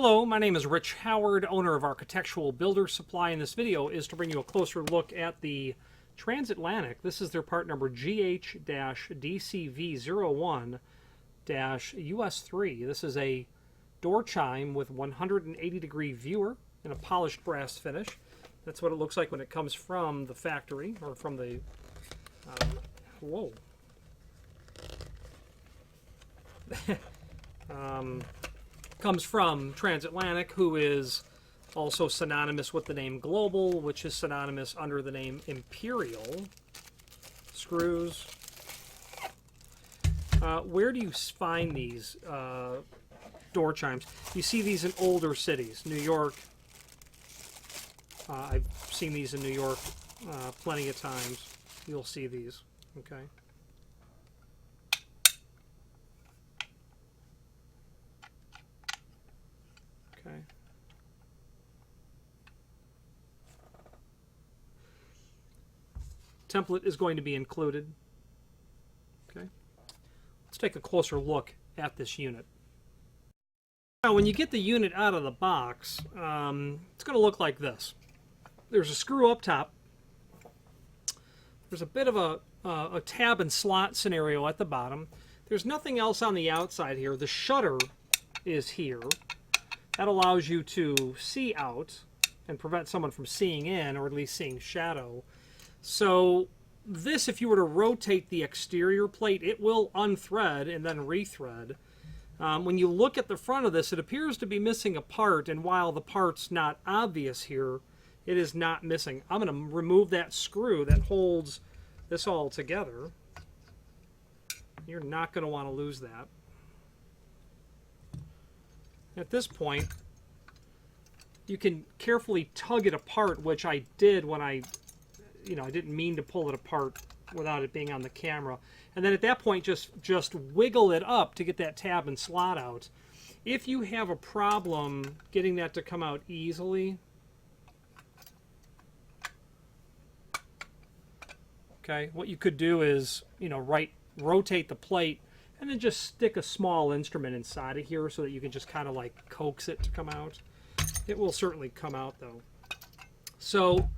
Hello, my name is Rich Howard, owner of Architectural Builder Supply, and this video is to bring you a closer look at the Transatlantic. This is their part number GH-DCV01 US3. This is a door chime with 180-degree viewer and a polished brass finish. That's what it looks like when it comes from the factory, or from the... comes from Transatlantic, who is also synonymous with the name Global, which is synonymous under the name Imperial screws. Where do you find these door chimes? You see these in older cities. New York. I've seen these in New York plenty of times. You'll see these. Okay. Okay. Template is going to be included. Okay. Let's take a closer look at this unit. Now, when you get the unit out of the box, it's going to look like this. There's a screw up top. There's a bit of a tab and slot scenario at the bottom. There's nothing else on the outside here. The shutter is here. That allows you to see out and prevent someone from seeing in, or at least seeing shadow. So this, if you were to rotate the exterior plate, it will unthread and then rethread. When you look at the front of this, it appears to be missing a part, and while the part's not obvious here, it is not missing. I'm going to remove that screw that holds this all together. You're not going to want to lose that. At this point, you can carefully tug it apart, which I did when I didn't mean to pull it apart without it being on the camera. And then at that point, just wiggle it up to get that tab and slot out. If you have a problem getting that to come out easily, okay, what you could do is, rotate the plate and then just stick a small instrument inside of here so that you can just kind of like coax it to come out. It will certainly come out though. So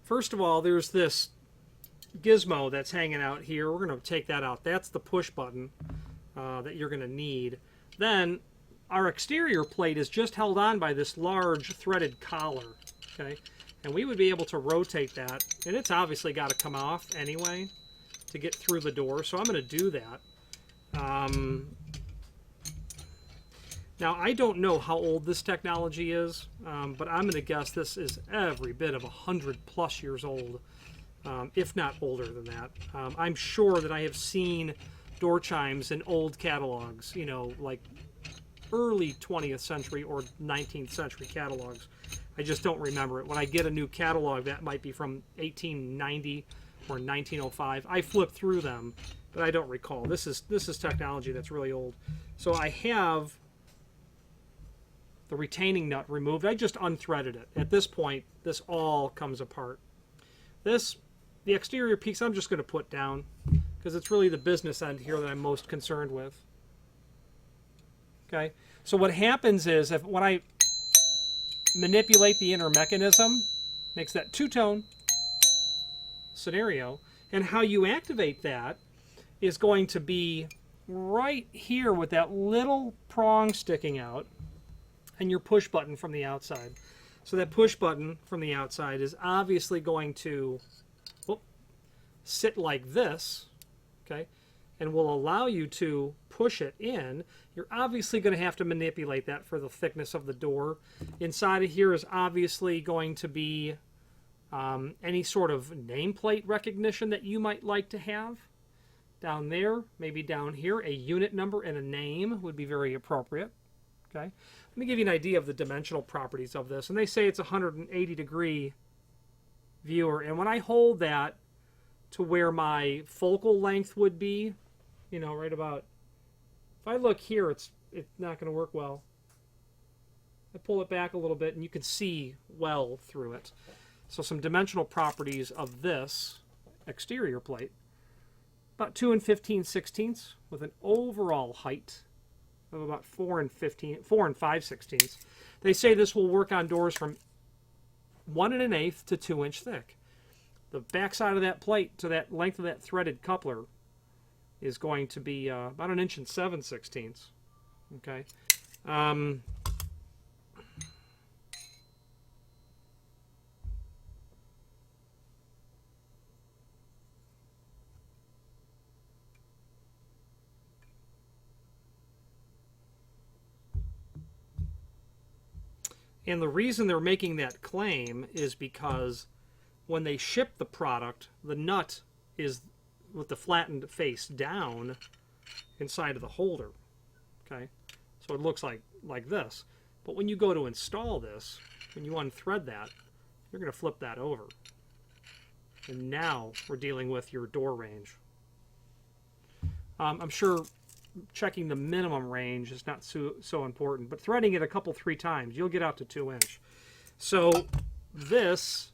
first of all, there's this gizmo that's hanging out here. We're going to take that out. That's the push button that you're going to need. Then our exterior plate is just held on by this large threaded collar. Okay, and we would be able to rotate that, and it's obviously got to come off anyway to get through the door, so I'm going to do that. Now, I don't know how old this technology is, but I'm going to guess this is every bit of 100+ years old, if not older than that. I'm sure that I have seen door chimes in old catalogs, like early 20th century or 19th century catalogs. I just don't remember it. When I get a new catalog that might be from 1890 or 1905, I flip through them, but I don't recall. This is technology that's really old. So I have the retaining nut removed. I just unthreaded it. At this point, this all comes apart. The exterior piece, I'm just going to put down because it's really the business end here that I'm most concerned with. Okay, so what happens is when I manipulate the inner mechanism, makes that two-tone scenario, and how you activate that is going to be right here with that little prong sticking out and your push button from the outside. So that push button from the outside is obviously going to sit like this, okay, and will allow you to push it in. You're obviously going to have to manipulate that for the thickness of the door. Inside of here is obviously going to be any sort of nameplate recognition that you might like to have. Down there, maybe down here, a unit number and a name would be very appropriate. Okay, let me give you an idea of the dimensional properties of this. And they say it's a 180-degree viewer. And when I hold that to where my focal length would be, right about, if I look here, it's not going to work well. I pull it back a little bit and you can see well through it. So some dimensional properties of this exterior plate. About 2 15/16 with an overall height of about 4 and 5/16. They say this will work on doors from 1 1/8 to 2 inch thick. The backside of that plate to that length of that threaded coupler is going to be about 1 inch and 7/16. Okay. And the reason they're making that claim is because when they ship the product, the nut is with the flattened face down inside of the holder. Okay, so it looks like this. But when you go to install this, when you unthread that, you're going to flip that over. And now we're dealing with your door range. I'm sure checking the minimum range is not so important, but threading it a couple, 3 times, you'll get out to 2 inch. So this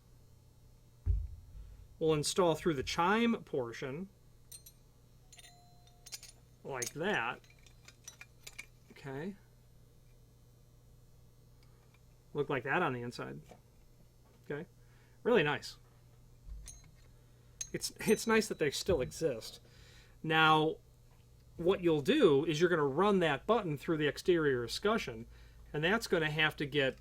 will install through the chime portion like that. Okay. Look like that on the inside. Okay. Really nice. It's nice that they still exist. Now, what you'll do is you're going to run that button through the exterior escutcheon, and that's going to have to get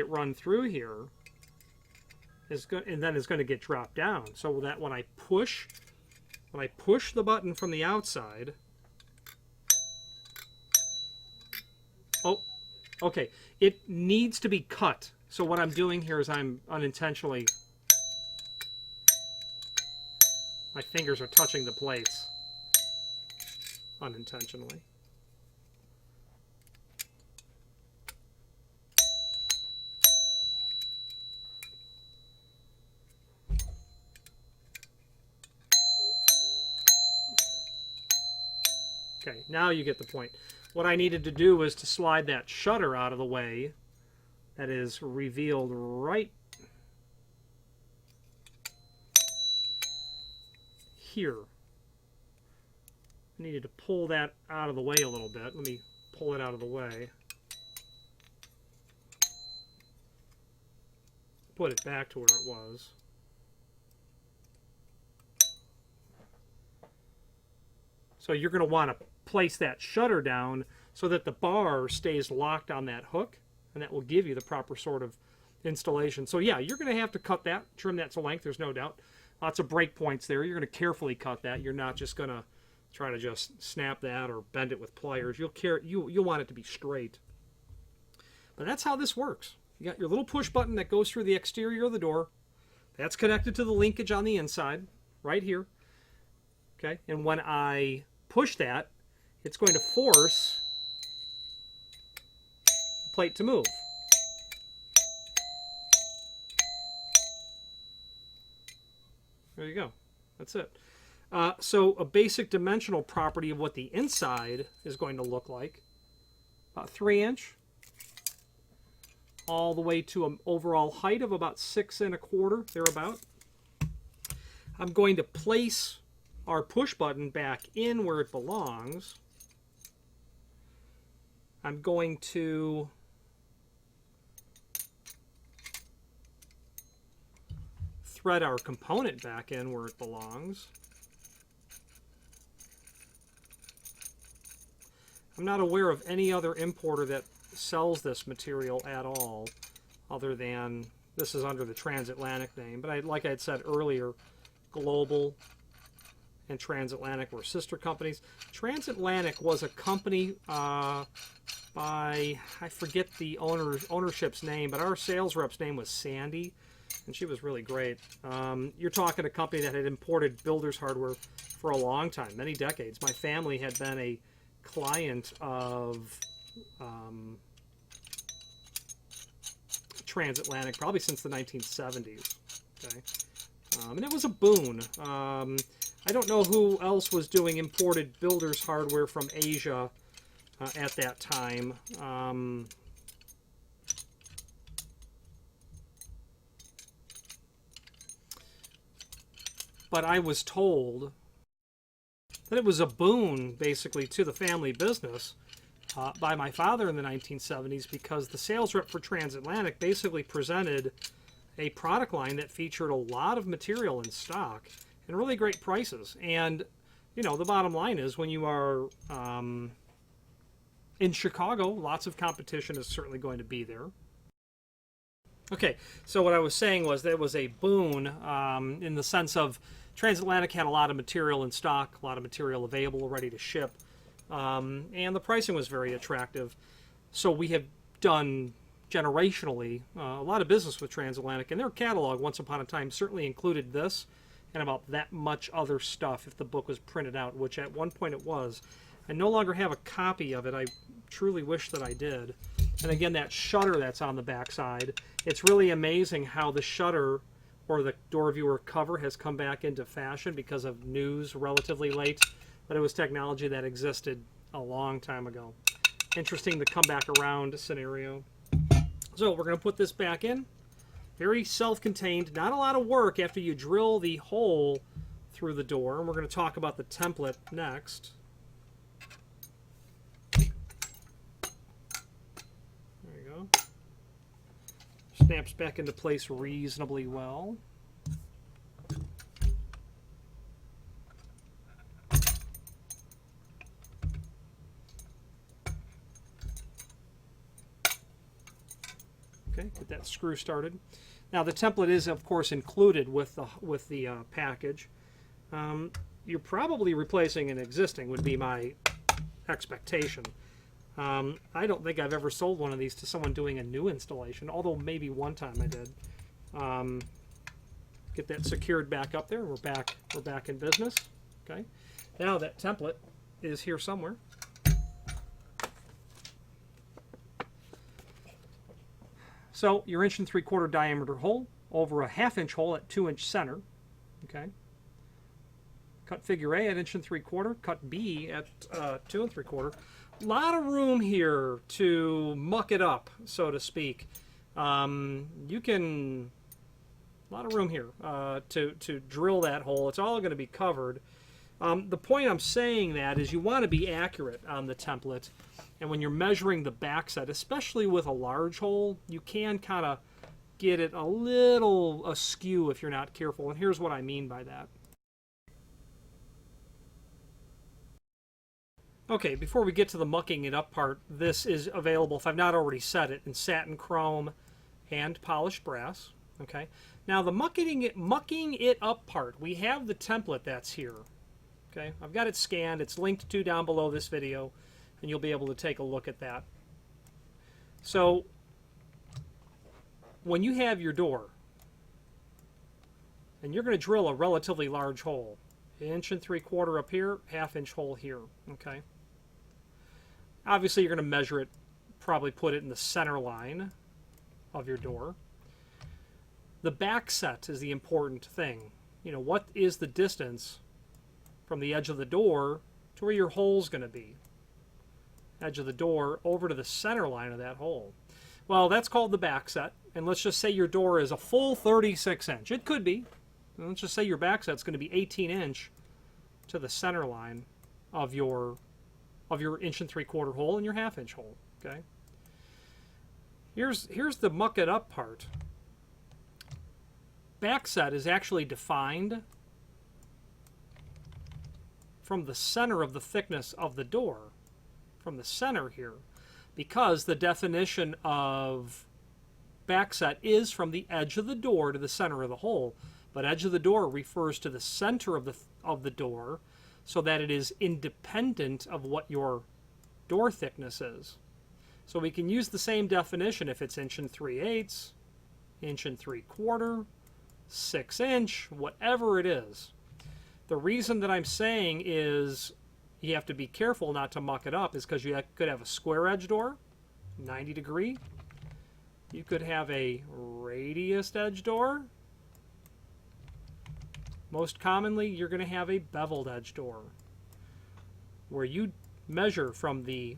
run through here, and then it's going to get dropped down, so that when I push the button from the outside, oh, okay, it needs to be cut. So what I'm doing here is I'm unintentionally, my fingers are touching the plates unintentionally. Okay, now you get the point. What I needed to do was to slide that shutter out of the way that is revealed right here. I needed to pull that out of the way a little bit. Let me pull it out of the way. Put it back to where it was. So you're going to want to place that shutter down so that the bar stays locked on that hook, and that will give you the proper sort of installation. So yeah, you're going to have to cut that, trim that to length, there's no doubt. Lots of break points there. You're going to carefully cut that. You're not just going to try to just snap that or bend it with pliers. You'll want it to be straight. But that's how this works. You got your little push button that goes through the exterior of the door. That's connected to the linkage on the inside, right here. Okay, and when I push that, it's going to force the plate to move. There you go. That's it. So a basic dimensional property of what the inside is going to look like. About 3 inch. All the way to an overall height of about 6 1/4, thereabout. I'm going to place our push button back in where it belongs. I'm going to thread our component back in where it belongs. I'm not aware of any other importer that sells this material at all, other than this is under the Transatlantic name. But like I had said earlier, Global and Transatlantic were sister companies. Transatlantic was a company by, I forget the ownership's name, but our sales rep's name was Sandy, and she was really great. You're talking a company that had imported builder's hardware for a long time, many decades. My family had been a client of Transatlantic probably since the 1970s. Okay, And it was a boon. I don't know who else was doing imported builder's hardware from Asia at that time. But I was told that it was a boon, basically, to the family business by my father in the 1970s, because the sales rep for Transatlantic basically presented a product line that featured a lot of material in stock and really great prices. And, you know, the bottom line is, when you are in Chicago, lots of competition is certainly going to be there. Okay, so what I was saying was that it was a boon in the sense of Transatlantic had a lot of material in stock, a lot of material available, ready to ship, and the pricing was very attractive. So we have done generationally a lot of business with Transatlantic, and their catalog once upon a time certainly included this and about that much other stuff if the book was printed out, which at one point it was. I no longer have a copy of it. I truly wish that I did. And again, that shutter that's on the back side, it's really amazing how the shutter or the door viewer cover has come back into fashion because of news relatively late, but it was technology that existed a long time ago. Interesting to come back around scenario. So we're going to put this back in. Very self-contained, not a lot of work after you drill the hole through the door. And we're going to talk about the template next. There you go. Snaps back into place reasonably well. Okay, get that screw started. Now the template is, of course, included with the package. You're probably replacing an existing, would be my expectation. I don't think I've ever sold one of these to someone doing a new installation, although maybe one time I did. Get that secured back up there. We're back in business. Okay. Now that template is here somewhere. So your 1 3/4 diameter hole over a 1/2 hole at 2-inch center. Okay. Cut figure A at 1 3/4. Cut B at 2 3/4. A lot of room here to muck it up, so to speak. You can, a lot of room here to drill that hole. It's all going to be covered. The point I'm saying that is you want to be accurate on the template, and when you're measuring the backside, especially with a large hole, you can kind of get it a little askew if you're not careful, and here's what I mean by that. Okay, before we get to the mucking it up part, this is available, if I've not already said it, in satin chrome and polished brass. Okay, now the mucking it up part, we have the template that's here. Okay, I've got it scanned. It's linked to down below this video, and you'll be able to take a look at that. So when you have your door, and you're going to drill a relatively large hole, 1 3/4 up here, 1/2 hole here. Okay. Obviously, you're going to measure it, probably put it in the center line of your door. The back set is the important thing. You know, what is the distance from the edge of the door to where your hole's going to be? Edge of the door over to the center line of that hole. Well, that's called the back set. And let's just say your door is a full 36-inch. It could be. And let's just say your back set's going to be 18-inch to the center line of your 1 3/4 hole and your 1/2 hole. Okay. Here's the muck it up part. Back set is actually defined from the center of the thickness of the door, from the center here, because the definition of back set is from the edge of the door to the center of the hole. But edge of the door refers to the center of the door, so that it is independent of what your door thickness is. So we can use the same definition if it's 1 3/8, 1 3/4, 6-inch, whatever it is. The reason that I'm saying is you have to be careful not to muck it up is because you could have a square edge door, 90 degree. You could have a radius edge door, Most commonly, you're going to have a beveled edge door where you measure from the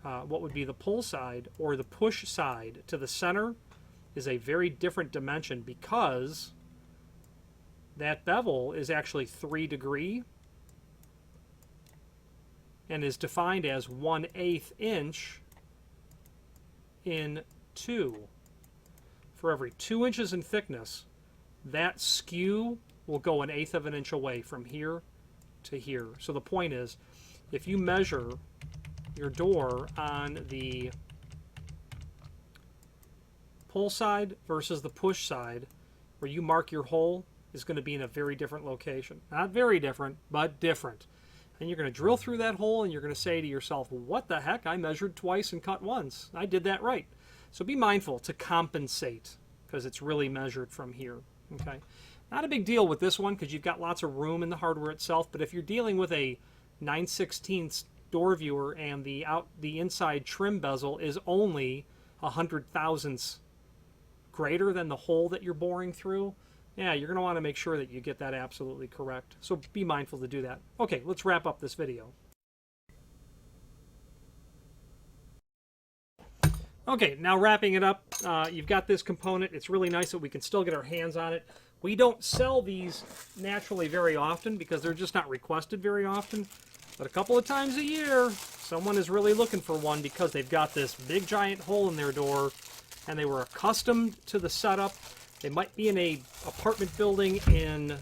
what would be the pull side or the push side to the center is a very different dimension because that bevel is actually 3 degree and is defined as 1/8 inch in 2. For every 2 inches in thickness, that skew will go 1/8 of an inch away from here to here. So the point is, if you measure your door on the pull side versus the push side, where you mark your hole is going to be in a very different location. Not very different, but different. And you're going to drill through that hole and you're going to say to yourself, what the heck? I measured twice and cut once. I did that right. So be mindful to compensate because it's really measured from here. Okay. Not a big deal with this one because you've got lots of room in the hardware itself, but if you're dealing with a 9/16 door viewer and the inside trim bezel is only 100 thousandths greater than the hole that you're boring through, yeah, you're going to want to make sure that you get that absolutely correct. So be mindful to do that. Okay, let's wrap up this video. Okay, now wrapping it up, you've got this component. It's really nice that we can still get our hands on it. We don't sell these naturally very often because they're just not requested very often. But a couple of times a year, someone is really looking for one because they've got this big giant hole in their door and they were accustomed to the setup. They might be in a apartment building in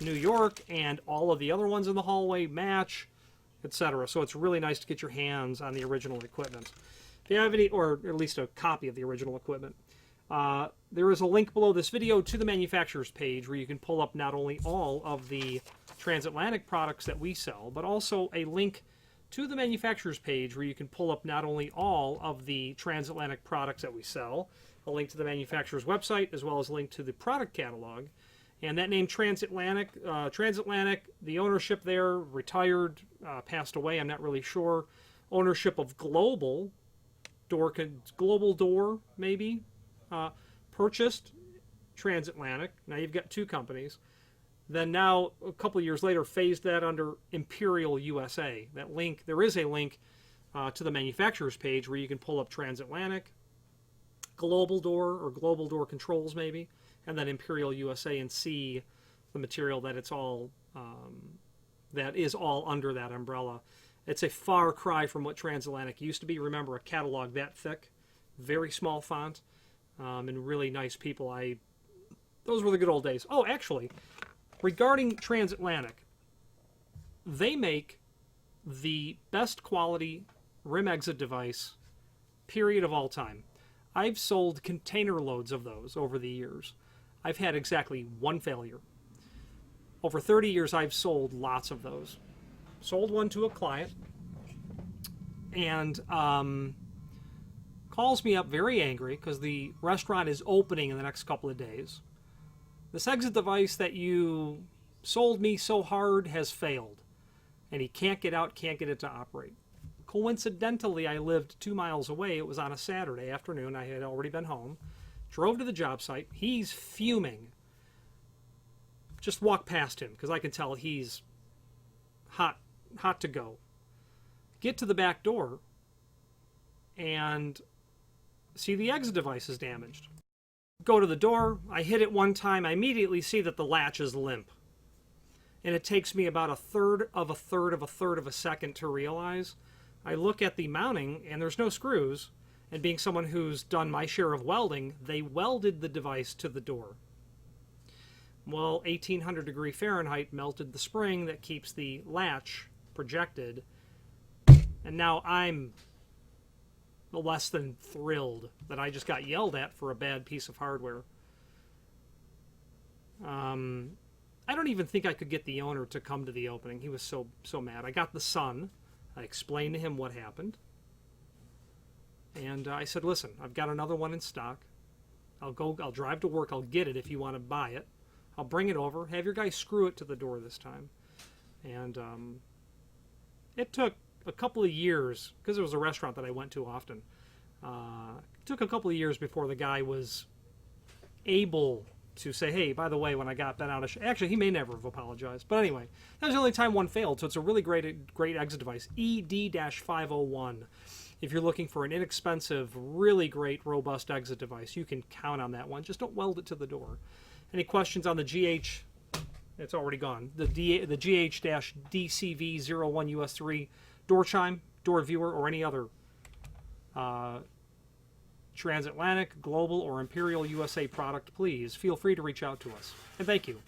New York and all of the other ones in the hallway match, etc. So it's really nice to get your hands on the original equipment. If you have any, or at least a copy of the original equipment, there is a link below this video to the manufacturer's page where you can pull up not only all of the transatlantic products that we sell, but also a link to the manufacturer's page where you can pull up not only all of the transatlantic products that we sell, a link to the manufacturer's website, as well as a link to the product catalog. And that name Transatlantic, the ownership there, retired, passed away, I'm not really sure. Ownership of Global Door, maybe, purchased Transatlantic. Now you've got two companies. Then now, a couple of years later, phased that under Imperial USA. That link, there is a link to the manufacturer's page where you can pull up Transatlantic, Global Door, or Global Door Controls maybe, and then Imperial USA and see the material that it's all, that is all under that umbrella. It's a far cry from what Transatlantic used to be. Remember, a catalog that thick, very small font, and really nice people. Those were the good old days. Oh, actually, regarding Transatlantic, they make the best quality rim exit device, period, of all time. I've sold container loads of those over the years. I've had exactly one failure. Over 30 years, I've sold lots of those. Sold one to a client and calls me up very angry because the restaurant is opening in the next couple of days. This exit device that you sold me so hard has failed, and he can't get out, can't get it to operate. Coincidentally, I lived 2 miles away. It was on a Saturday afternoon. I had already been home. Drove to the job site. He's fuming. Just walk past him because I can tell he's hot to go. Get to the back door and see the exit device is damaged. Go to the door. I hit it one time. I immediately see that the latch is limp. And it takes me about a third of a second to realize. I look at the mounting and there's no screws. And being someone who's done my share of welding, they welded the device to the door. Well, 1800 degree Fahrenheit melted the spring that keeps the latch projected. And now I'm less than thrilled that I just got yelled at for a bad piece of hardware. I don't even think I could get the owner to come to the opening. He was so mad. I got the son. I explained to him what happened. And I said, listen, I've got another one in stock. I'll drive to work. I'll get it if you want to buy it. I'll bring it over. Have your guy screw it to the door this time. And it took a couple of years, because it was a restaurant that I went to often. It took a couple of years before the guy was able to say, hey, by the way, when I got bent out of actually, he may never have apologized. But anyway, that was the only time one failed, so it's a really great exit device. ED-501. If you're looking for an inexpensive, really great, robust exit device, you can count on that one. Just don't weld it to the door. Any questions on the GH? It's already gone. The GH-DCV01 US3 door chime, door viewer, or any other transatlantic, global, or Imperial USA product, please feel free to reach out to us. And thank you.